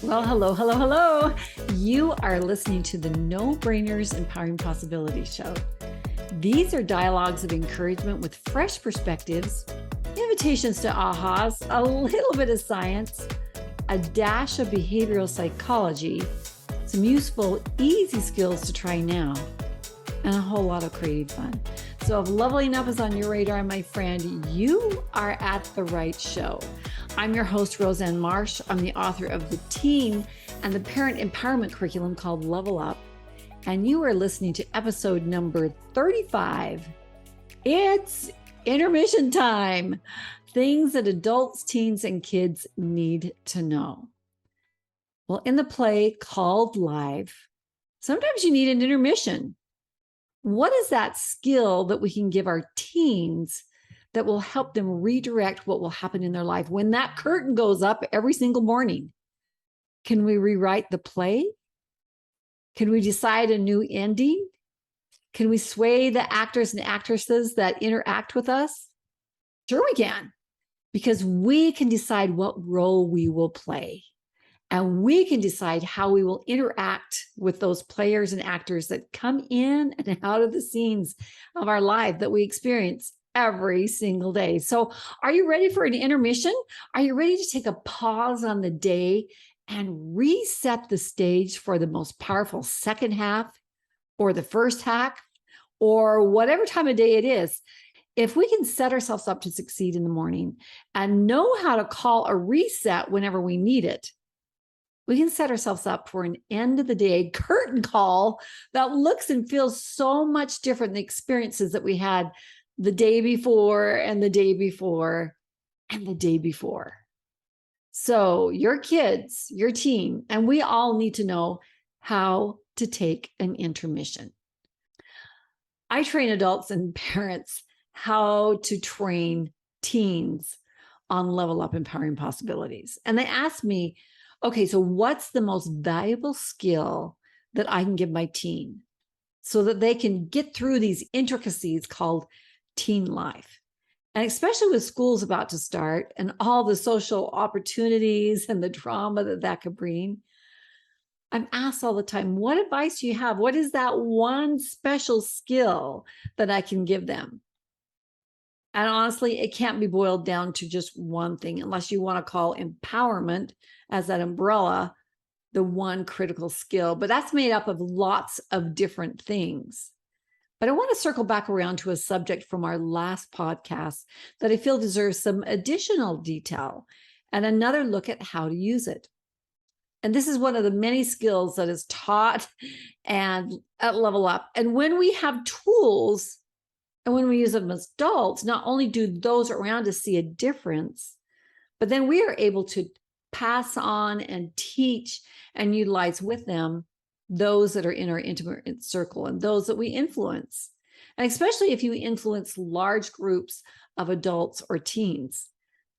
Well, hello, hello, hello. You are listening to the No Brainers Empowering Possibilities show. These are dialogues of encouragement with fresh perspectives, invitations to ahas, a little bit of science, a dash of behavioral psychology, some useful, easy skills to try now, and a whole lot of creative fun. So if leveling up is on your radar, my friend, you are at the right show. I'm your host, Roseanne Marsh. I'm the author of the teen and the parent empowerment curriculum called Level Up. And you are listening to episode number 35. It's intermission time. Things that adults, teens, and kids need to know. Well, in the play called Life, sometimes you need an intermission. What is that skill that we can give our teens that will help them redirect what will happen in their life when that curtain goes up every single morning? Can we rewrite the play? Can we decide a new ending? Can we sway the actors and actresses that interact with us? Sure we can, because we can decide what role we will play. And we can decide how we will interact with those players and actors that come in and out of the scenes of our life that we experience every single day. So are you ready for an intermission? Are you ready to take a pause on the day and reset the stage for the most powerful second half or the first half or whatever time of day it is? If we can set ourselves up to succeed in the morning and know how to call a reset whenever we need it, we can set ourselves up for an end of the day curtain call that looks and feels so much different than the experiences that we had the day before and the day before and the day before. So your kids, your teen, and we all need to know how to take an intermission. I train adults and parents how to train teens on Level Up Empowering Possibilities. And they ask me, okay, so what's the most valuable skill that I can give my teen so that they can get through these intricacies called teen life? And especially with schools about to start and all the social opportunities and the drama that could bring, I'm asked all the time, what advice do you have? What is that one special skill that I can give them? And honestly, it can't be boiled down to just one thing, unless you want to call empowerment as that umbrella the one critical skill. But that's made up of lots of different things. But I want to circle back around to a subject from our last podcast that I feel deserves some additional detail and another look at how to use it. And this is one of the many skills that is taught and at Level Up. And when we have tools, and when we use them as adults, not only do those around us see a difference, but then we are able to pass on and teach and utilize with them those that are in our intimate circle and those that we influence. And especially if you influence large groups of adults or teens,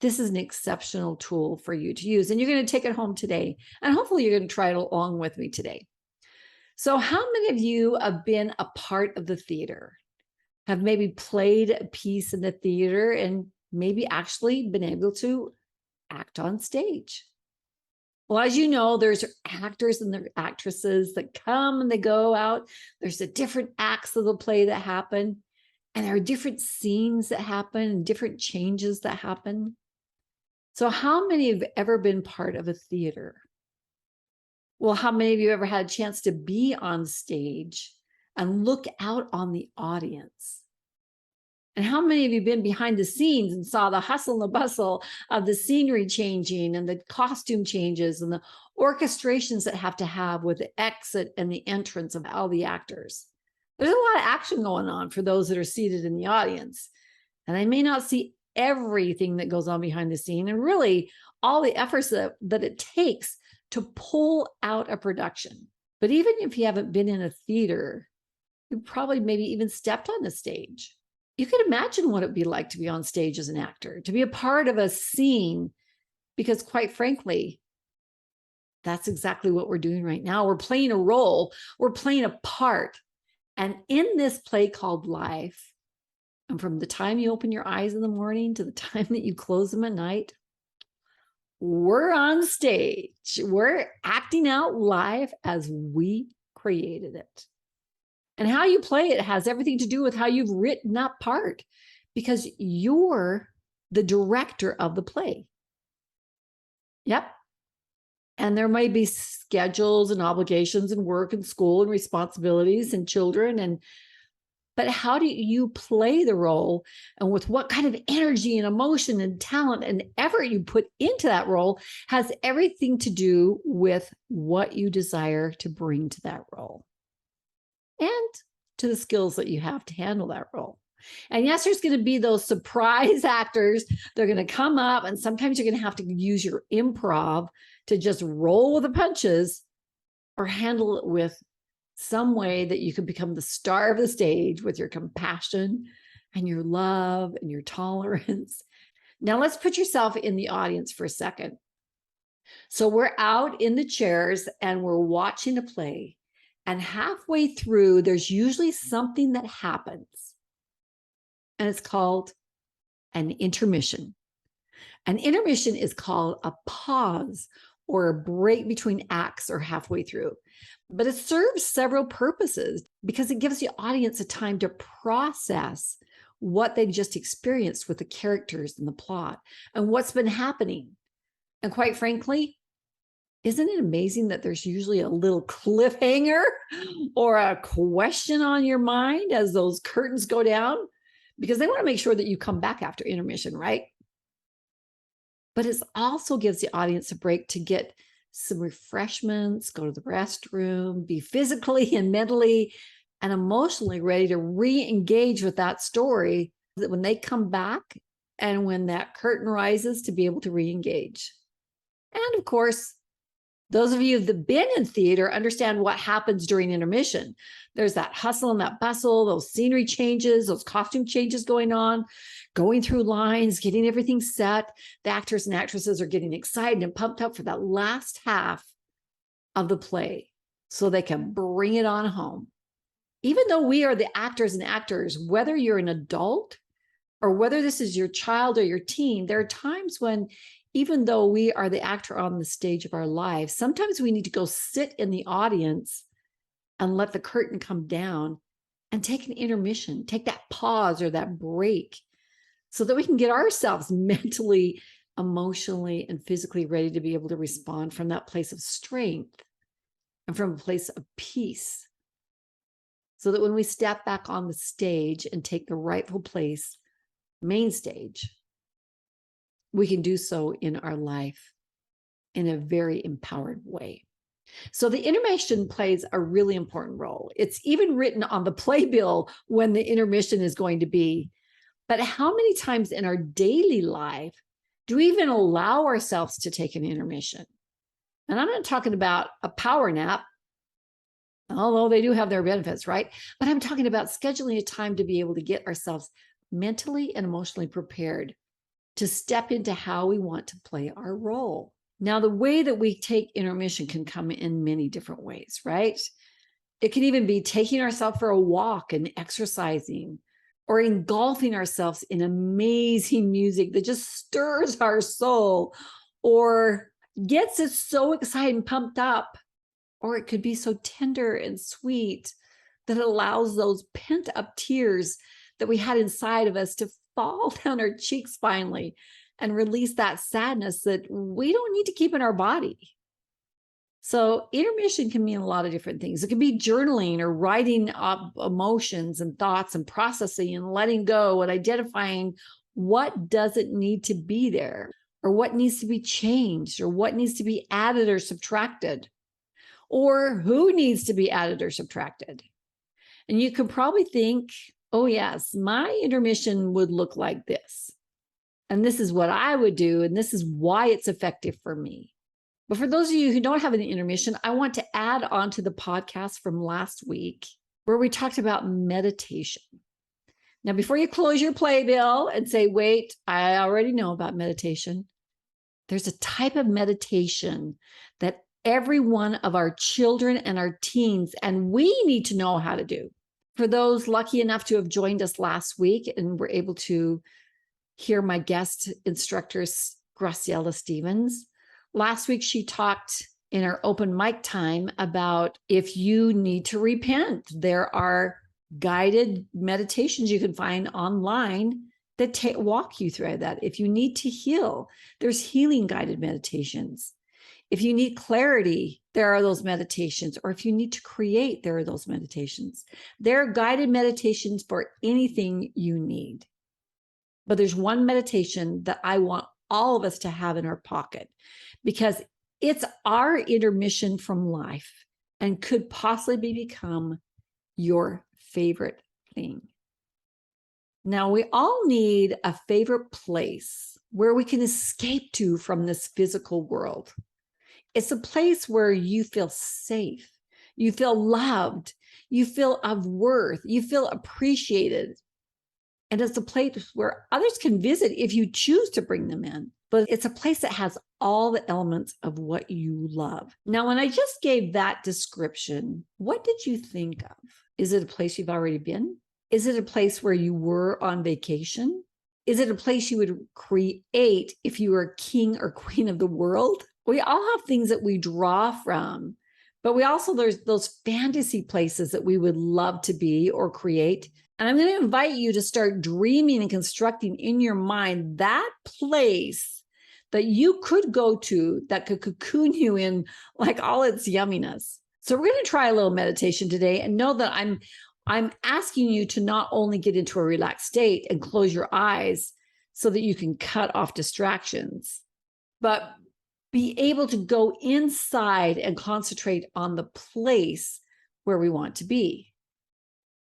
this is an exceptional tool for you to use. And you're going to take it home today. And hopefully you're going to try it along with me today. So how many of you have been a part of the theater? Have maybe played a piece in the theater and maybe actually been able to act on stage? Well, as you know, there's actors and the actresses that come and they go out. There's the different acts of the play that happen, and there are different scenes that happen and different changes that happen. So how many have ever been part of a theater? Well, how many of you ever had a chance to be on stage and look out on the audience? And how many of you been behind the scenes and saw the hustle and the bustle of the scenery changing and the costume changes and the orchestrations that have to have with the exit and the entrance of all the actors? There's a lot of action going on for those that are seated in the audience. And they may not see everything that goes on behind the scene and really all the efforts that it takes to pull out a production. But even if you haven't been in a theater, you probably maybe even stepped on the stage. You could imagine what it'd be like to be on stage as an actor, to be a part of a scene, because quite frankly, that's exactly what we're doing right now. We're playing a role, we're playing a part. And in this play called Life, and from the time you open your eyes in the morning to the time that you close them at night, we're on stage. We're acting out live as we created it. And how you play it has everything to do with how you've written that part, because you're the director of the play. Yep. And there may be schedules and obligations and work and school and responsibilities and children, but how do you play the role, and with what kind of energy and emotion and talent and effort you put into that role has everything to do with what you desire to bring to that role and to the skills that you have to handle that role. And yes, there's going to be those surprise actors. They're going to come up, and sometimes you're going to have to use your improv to just roll with the punches or handle it with some way that you can become the star of the stage with your compassion and your love and your tolerance. Now, let's put yourself in the audience for a second. So we're out in the chairs and we're watching a play. And halfway through, there's usually something that happens. And it's called an intermission. An intermission is called a pause or a break between acts or halfway through. But it serves several purposes because it gives the audience a time to process what they've just experienced with the characters and the plot and what's been happening. And quite frankly, isn't it amazing that there's usually a little cliffhanger or a question on your mind as those curtains go down? Because they want to make sure that you come back after intermission, right? But it also gives the audience a break to get some refreshments, go to the restroom, be physically and mentally and emotionally ready to re-engage with that story, that when they come back and when that curtain rises, to be able to re-engage. And of course, those of you that have been in theater understand what happens during intermission. There's that hustle and that bustle, those scenery changes, those costume changes going on, going through lines, getting everything set. The actors and actresses are getting excited and pumped up for that last half of the play so they can bring it on home. Even though we are the actors and actors, whether you're an adult or whether this is your child or your teen, there are times when, even though we are the actor on the stage of our lives, sometimes we need to go sit in the audience and let the curtain come down and take an intermission, take that pause or that break so that we can get ourselves mentally, emotionally, and physically ready to be able to respond from that place of strength and from a place of peace. So that when we step back on the stage and take the rightful place, main stage, we can do so in our life in a very empowered way. So the intermission plays a really important role. It's even written on the playbill when the intermission is going to be. But how many times in our daily life do we even allow ourselves to take an intermission? And I'm not talking about a power nap, although they do have their benefits, right? But I'm talking about scheduling a time to be able to get ourselves mentally and emotionally prepared to step into how we want to play our role. Now, the way that we take intermission can come in many different ways, right? It can even be taking ourselves for a walk and exercising, or engulfing ourselves in amazing music that just stirs our soul or gets us so excited and pumped up. Or it could be so tender and sweet that it allows those pent up tears that we had inside of us to fall down our cheeks finally and release that sadness that we don't need to keep in our body. So intermission can mean a lot of different things. It can be journaling or writing up emotions and thoughts and processing and letting go and identifying what doesn't need to be there, or what needs to be changed, or what needs to be added or subtracted, or who needs to be added or subtracted. And you could probably think, oh yes, my intermission would look like this. And this is what I would do. And this is why it's effective for me. But for those of you who don't have an intermission, I want to add on to the podcast from last week where we talked about meditation. Now, before you close your playbill and say, wait, I already know about meditation, there's a type of meditation that every one of our children and our teens, and we need to know how to do. For those lucky enough to have joined us last week and were able to hear my guest instructor, Graciela Stevens, Last week, she talked in our open mic time about if you need to repent. There are guided meditations you can find online that walk you through that. If you need to heal, there's healing guided meditations. If you need clarity, there are those meditations. Or if you need to create, there are those meditations. There are guided meditations for anything you need. But there's one meditation that I want all of us to have in our pocket, because it's our intermission from life and could possibly become your favorite thing. Now, we all need a favorite place where we can escape to from this physical world. It's a place where you feel safe, you feel loved, you feel of worth, you feel appreciated. And it's a place where others can visit if you choose to bring them in. But it's a place that has all the elements of what you love. Now, when I just gave that description, what did you think of? Is it a place you've already been? Is it a place where you were on vacation? Is it a place you would create if you were king or queen of the world? We all have things that we draw from, but there's those fantasy places that we would love to be or create. And I'm going to invite you to start dreaming and constructing in your mind that place that you could go to that could cocoon you in like all its yumminess. So we're going to try a little meditation today, and know that I'm asking you to not only get into a relaxed state and close your eyes so that you can cut off distractions, but be able to go inside and concentrate on the place where we want to be.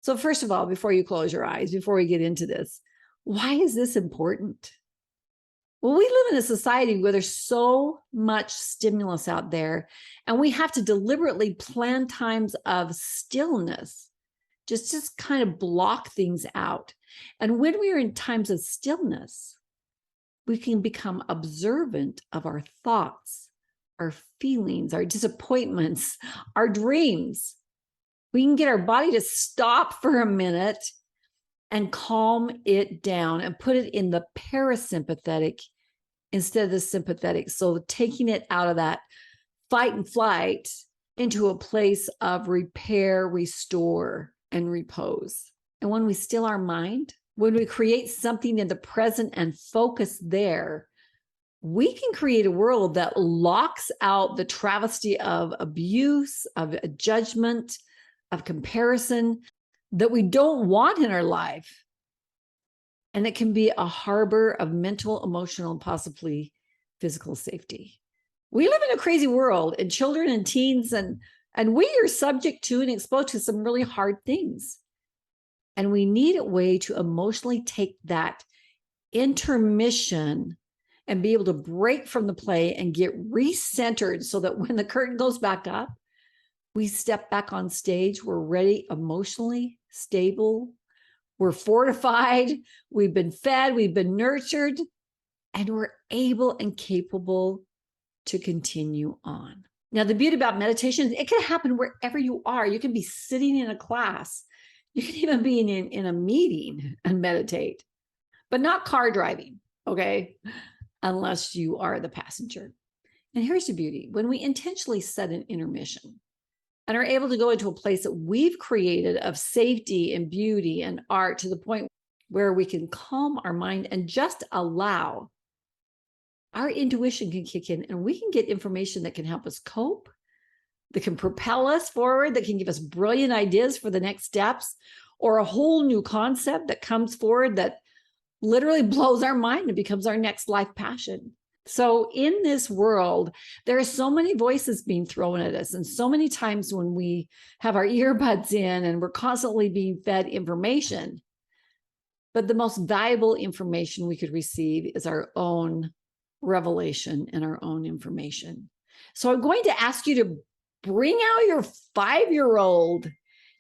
So first of all, before you close your eyes, before we get into this, why is this important? Well, we live in a society where there's so much stimulus out there, and we have to deliberately plan times of stillness, just kind of block things out. And when we are in times of stillness, we can become observant of our thoughts, our feelings, our disappointments, our dreams. We can get our body to stop for a minute and calm it down and put it in the parasympathetic instead of the sympathetic. So taking it out of that fight and flight into a place of repair, restore, and repose. And when we still our mind, when we create something in the present and focus there, we can create a world that locks out the travesty of abuse, of judgment, of comparison that we don't want in our life. And it can be a harbor of mental, emotional, and possibly physical safety. We live in a crazy world, and children and teens and we are subject to and exposed to some really hard things. And we need a way to emotionally take that intermission and be able to break from the play and get recentered so that when the curtain goes back up, we step back on stage, we're ready, emotionally stable, we're fortified, we've been fed, we've been nurtured, and we're able and capable to continue on. Now, the beauty about meditation is it can happen wherever you are. You can be sitting in a class. You can even be in a meeting and meditate, but not car driving, okay? Unless you are the passenger. And here's the beauty. When we intentionally set an intermission and are able to go into a place that we've created of safety and beauty and art to the point where we can calm our mind and just allow, our intuition can kick in and we can get information that can help us cope, that can propel us forward, that can give us brilliant ideas for the next steps, or a whole new concept that comes forward that literally blows our mind and becomes our next life passion. So in this world, there are so many voices being thrown at us. And so many times when we have our earbuds in and we're constantly being fed information, but the most valuable information we could receive is our own revelation and our own information. So I'm going to ask you to bring out your 5-year-old,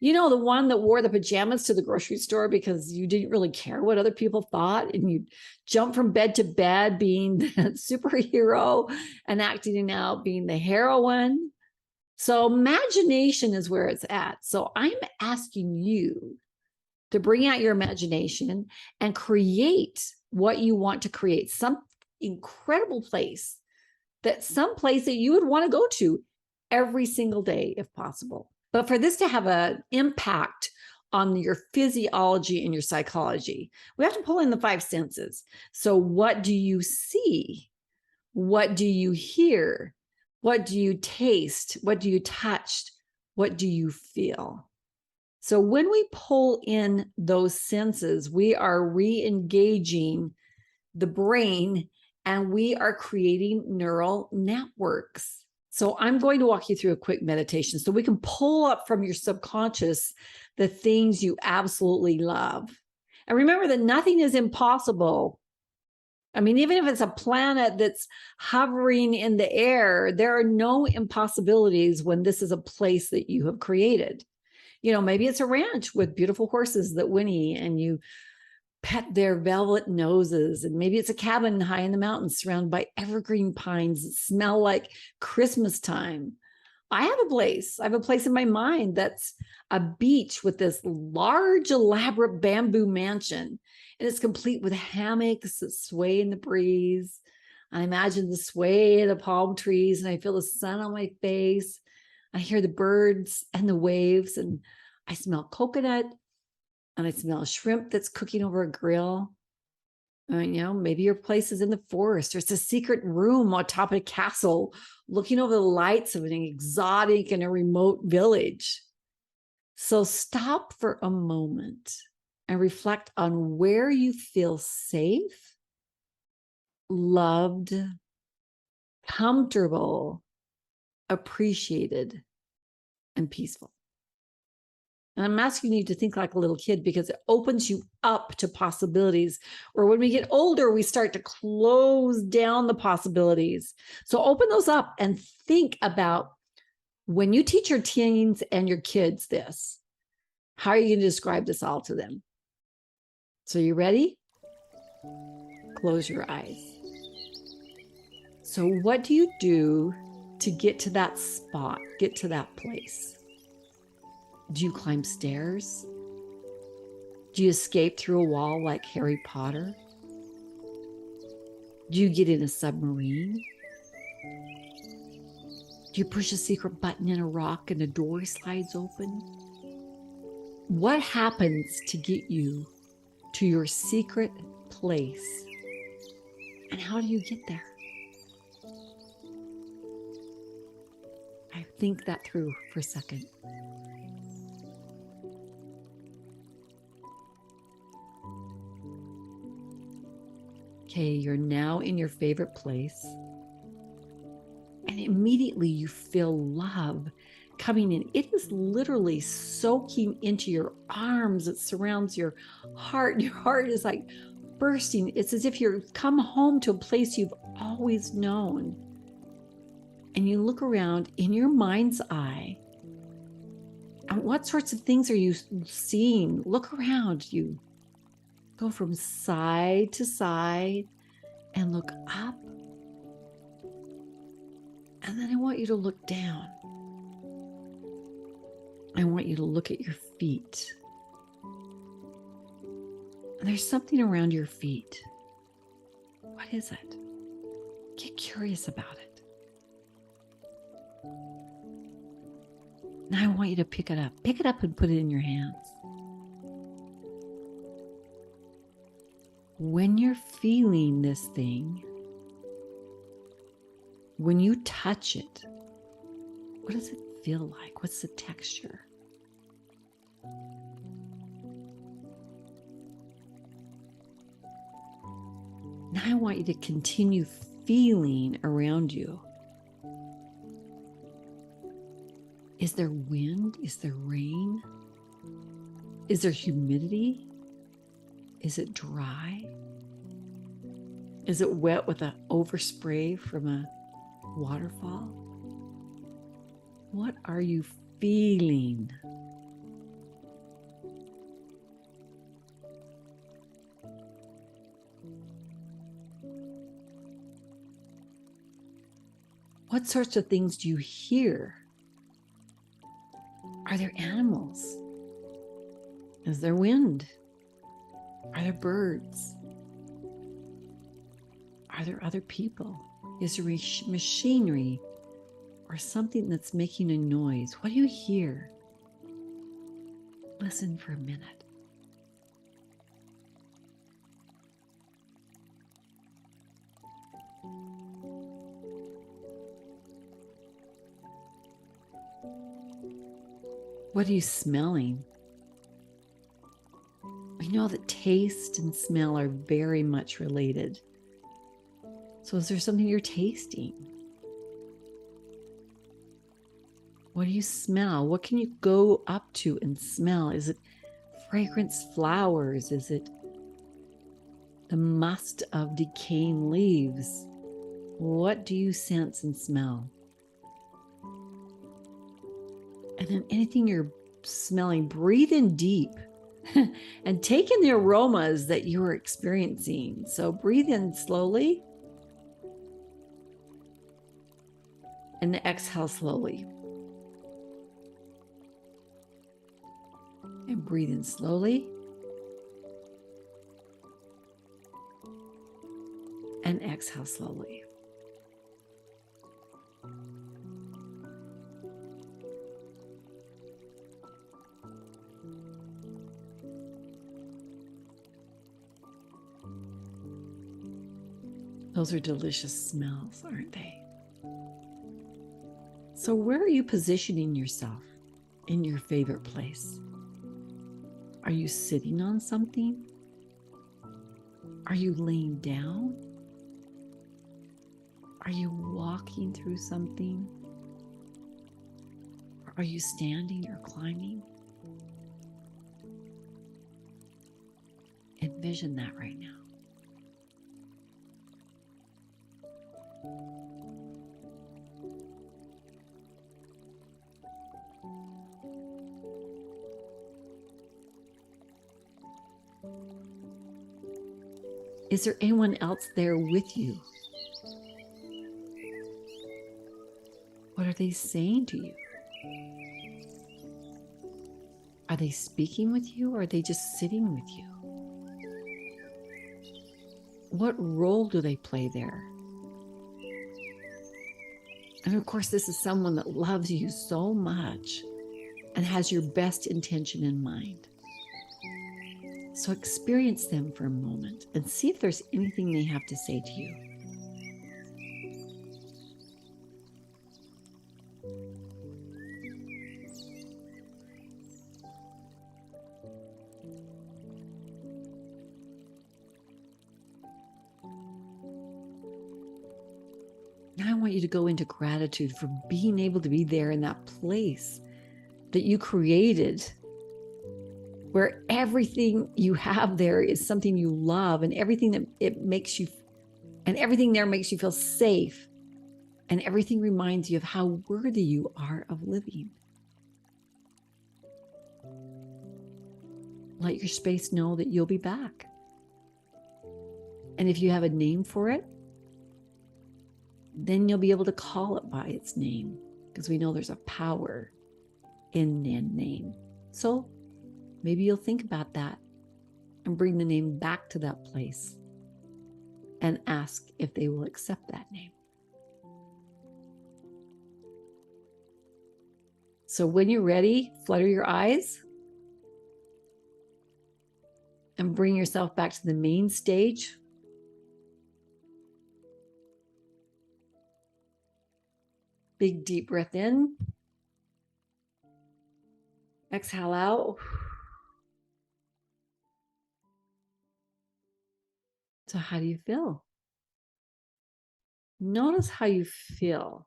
you know, the one that wore the pajamas to the grocery store because you didn't really care what other people thought, and you jump from bed to bed being the superhero and acting out being the heroine. So imagination is where it's at. So I'm asking you to bring out your imagination and create what you want to create, some incredible place That's some place that you would want to go to every single day if possible. But for this to have an impact on your physiology and your psychology, we have to pull in the five senses. So what do you see? What do you hear? What do you taste? What do you touch? What do you feel? So when we pull in those senses, we are re-engaging the brain and we are creating neural networks. So I'm going to walk you through a quick meditation so we can pull up from your subconscious the things you absolutely love. And remember that nothing is impossible. I mean, even if it's a planet that's hovering in the air, there are no impossibilities when this is a place that you have created. You know, maybe it's a ranch with beautiful horses that whinny and you pet their velvet noses. And maybe it's a cabin high in the mountains surrounded by evergreen pines that smell like Christmas time. I have a place in my mind that's a beach with this large, elaborate bamboo mansion. And it's complete with hammocks that sway in the breeze. I imagine the sway of the palm trees and I feel the sun on my face. I hear the birds and the waves and I smell coconut and I smell shrimp that's cooking over a grill. Maybe your place is in the forest or it's a secret room on top of a castle looking over the lights of an exotic and a remote village. So stop for a moment and reflect on where you feel safe, loved, comfortable, appreciated, and peaceful. And I'm asking you to think like a little kid because it opens you up to possibilities. Or when we get older, we start to close down the possibilities. So open those up and think about when you teach your teens and your kids this, how are you going to describe this all to them? So you ready? Close your eyes. So what do you do to get to that spot, get to that place? Do you climb stairs? Do you escape through a wall like Harry Potter? Do you get in a submarine? Do you push a secret button in a rock and the door slides open? What happens to get you to your secret place? And how do you get there? I think that through for a second. Okay, you're now in your favorite place. And immediately you feel love coming in. It is literally soaking into your arms. It surrounds your heart. Your heart is like bursting. It's as if you've come home to a place you've always known. And you look around in your mind's eye. And what sorts of things are you seeing? Look around you. Go from side to side and look up. And then I want you to look down. I want you to look at your feet. And there's something around your feet. What is it? Get curious about it. Now I want you to pick it up. Pick it up and put it in your hands. When you're feeling this thing, when you touch it, what does it feel like? What's the texture? Now I want you to continue feeling around you. Is there wind? Is there rain? Is there humidity? Is it dry? Is it wet with an overspray from a waterfall? What are you feeling? What sorts of things do you hear? Are there animals? Is there wind? Are there birds? Are there other people? Is there machinery or something that's making a noise? What do you hear? Listen for a minute. What are you smelling? We know that taste and smell are very much related. So is there something you're tasting? What do you smell? What can you go up to and smell? Is it fragrance flowers? Is it the must of decaying leaves? What do you sense and smell? And then anything you're smelling, breathe in deep and take in the aromas that you are experiencing. So breathe in slowly and exhale slowly. And breathe in slowly and exhale slowly. Those are delicious smells, aren't they? So where are you positioning yourself in your favorite place? Are you sitting on something? Are you laying down? Are you walking through something? Or are you standing or climbing? Envision that right now. Is there anyone else there with you? What are they saying to you? Are they speaking with you or are they just sitting with you? What role do they play there? And of course, this is someone that loves you so much and has your best intention in mind. So experience them for a moment and see if there's anything they have to say to you. Now I want you to go into gratitude for being able to be there in that place that you created, where everything you have there is something you love, and everything that it makes you, and everything there makes you feel safe, and everything reminds you of how worthy you are of living. Let your space know that you'll be back. And if you have a name for it, then you'll be able to call it by its name, because we know there's a power in name. So maybe you'll think about that and bring the name back to that place and ask if they will accept that name. So when you're ready, flutter your eyes and bring yourself back to the main stage. Big deep breath in. Exhale out. So how do you feel? Notice how you feel.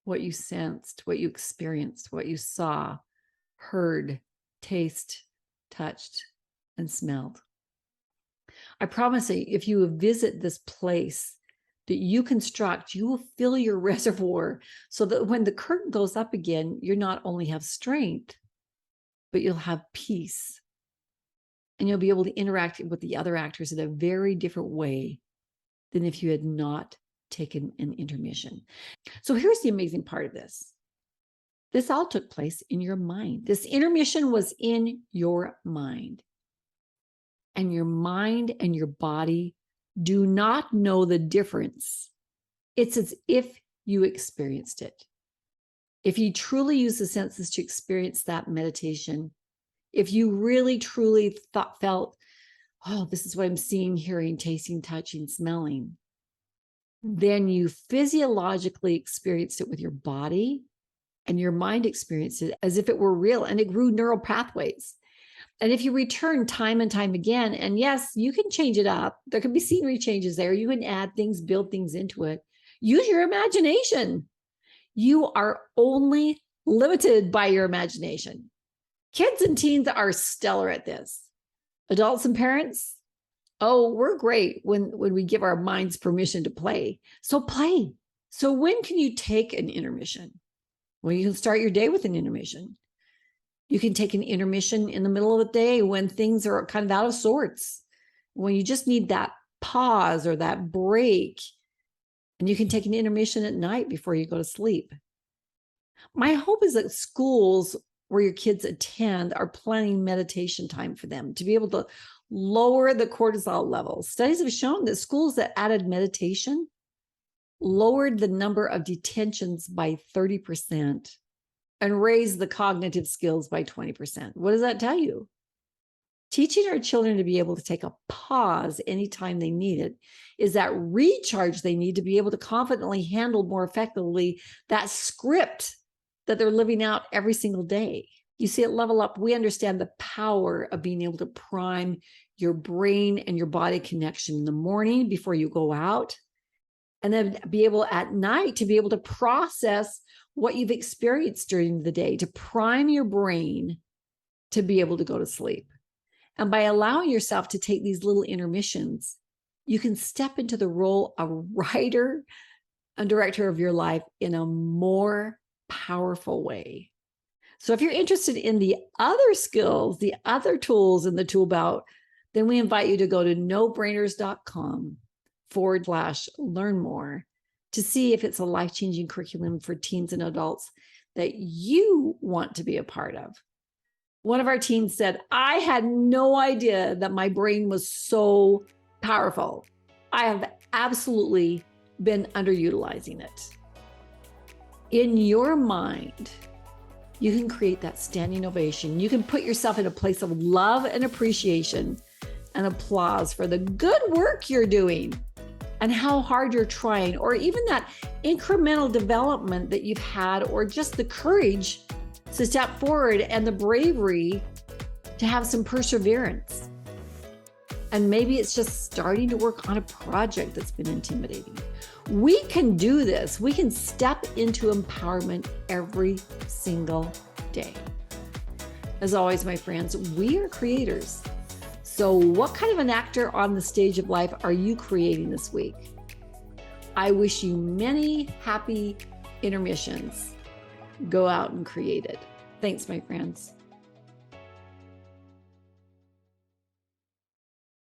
What you sensed, what you experienced, what you saw, heard, taste, touched, and smelled. I promise you, if you visit this place that you construct, you will fill your reservoir so that when the curtain goes up again, you not only have strength, but you'll have peace. And you'll be able to interact with the other actors in a very different way than if you had not taken an intermission. So here's the amazing part of this. This all took place in your mind. This intermission was in your mind. And your mind and your body do not know the difference, it's as if you experienced it. If you truly use the senses to experience that meditation, if you really, truly felt, oh, this is what I'm seeing, hearing, tasting, touching, smelling, then you physiologically experienced it with your body, and your mind experienced it as if it were real, and it grew neural pathways. And if you return time and time again, and yes, you can change it up. There can be scenery changes there. You can add things, build things into it. Use your imagination. You are only limited by your imagination. Kids and teens are stellar at this. Adults and parents, oh, we're great when we give our minds permission to play. So play. So when can you take an intermission? Well, you can start your day with an intermission. You can take an intermission in the middle of the day when things are kind of out of sorts, when you just need that pause or that break. And you can take an intermission at night before you go to sleep. My hope is that schools where your kids attend are planning meditation time for them to be able to lower the cortisol levels. Studies have shown that schools that added meditation lowered the number of detentions by 30% and raised the cognitive skills by 20%. What does that tell you? Teaching our children to be able to take a pause anytime they need it is that recharge they need to be able to confidently handle more effectively that script that they're living out every single day. You see, at Level Up, we understand the power of being able to prime your brain and your body connection in the morning before you go out, and then be able at night to be able to process what you've experienced during the day, to prime your brain to be able to go to sleep. And by allowing yourself to take these little intermissions, you can step into the role of writer and director of your life in a more powerful way. So if you're interested in the other skills, the other tools in the tool belt, then we invite you to go to nobrainers.com/learn more to see if it's a life-changing curriculum for teens and adults that you want to be a part of. One of our teens said, I had no idea that my brain was so powerful. I have absolutely been underutilizing it. In your mind, you can create that standing ovation. You can put yourself in a place of love and appreciation and applause for the good work you're doing and how hard you're trying, or even that incremental development that you've had, or just the courage to step forward and the bravery to have some perseverance. And maybe it's just starting to work on a project that's been intimidating. We can do this. We can step into empowerment every single day. As always, my friends, we are creators. So what kind of an actor on the stage of life are you creating this week? I wish you many happy intermissions. Go out and create it. Thanks, my friends.